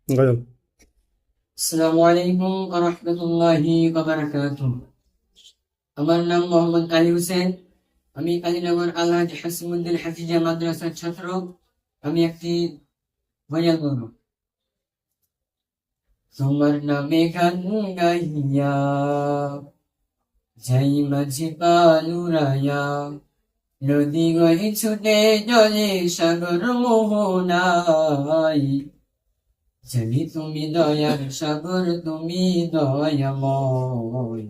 গজল। আসসালামু আলাইকুম ওয়া রাহমাতুল্লাহি ওয়া বারাকাতুহু। আমার নাম মোহাম্মদ আলী হোসেন। আমি কালীনগর আলহাজ হাসিমুদ্দিন হাফিজা মাদ্রাসার ছাত্র। আমি একটি গজল বলব। তোমার নামে গান গাইয়া যাই মাঝি পালুরায়া, নদী গহি ছুটে জলে সাগর মোহনাই, জানি তুমি দয়ার সাগর, তুমি দয়াময়,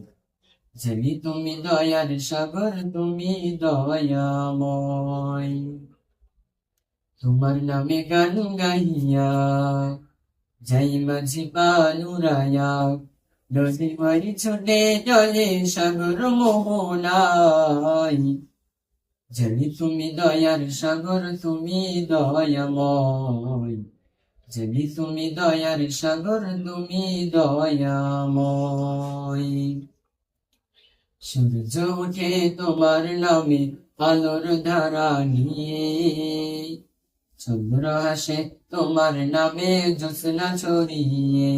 জানি তুমি দয়ার সাগর, তুমি দয়াময়। তোমার নামে গান গাইয়া যাই মাঝি পালুরায়া, নদী বাড়ি ছোটে জলে সাগর মোহনাই, জানি তুমি দয়ার সাগর, তুমি দয়াময়, জানি তুমি দয়ার সাগর, তুমি দয়াময়। সূর্য ওঠে তোমার নামে আলোর ধারা নিয়ে, চন্দ্র হাসে তোমার নামে জ্যোৎস্না ছড়িয়ে।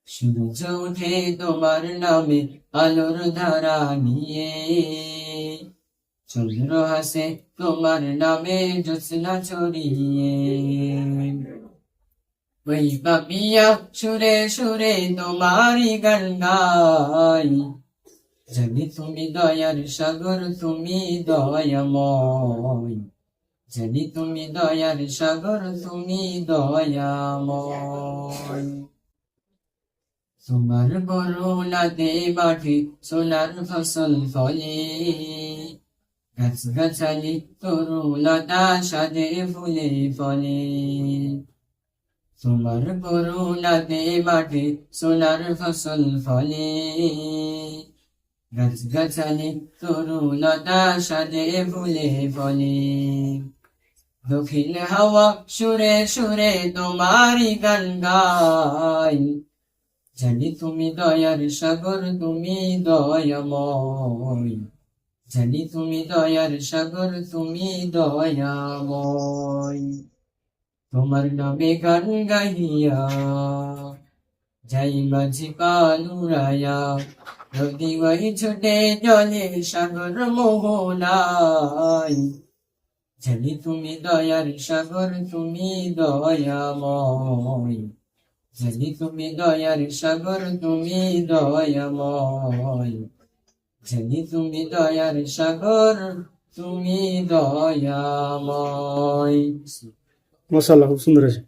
সূর্য ওঠে তোমার নামে আলোর ধারা নিয়ে, চন্দ্র হাসে তোমার নামে জ্যোৎস্না ছড়িয়ে। ওই পাপিয়া সুরে সুরে তোমারি গান গাই, জানি তুমি দয়ার সাগর, তুমি দয়াময়, জানি তুমি দয়ার সাগর, তুমি দয়াময়। তোমার করুণাতে মাঠে সোনার ফসল ফলে, গাছ গাছালি তরুলতা সাজে ফুলে ফলে। তোমার করুণাতে মাঠে সোনার ফসল ফলে, গাছ গাছালি তরুলতা সাজে ফুলে ফলে। দক্ষিণ হাওয়া সুরে সুরে তোমারি গান গাই, জানি তুমি দয়ার সাগর, তুমি দয়াময়, জানি তুমি দয়ার সাগর, তুমি দয়াময়। তোমার নামে গান গাইয়া যাই মাঝি পালুরায়া, নদী বাহি ছুটে জলে সাগর মোহনাই, জানি তুমি দয়ার সাগর, তুমি দয়াময়, জানি তুমি দয়ার সাগর, তুমি দয়াময়, জানি তুমি দয়ার সাগর, তুমি দয়াময়। মাশাআল্লাহ, খুব সুন্দর আছে।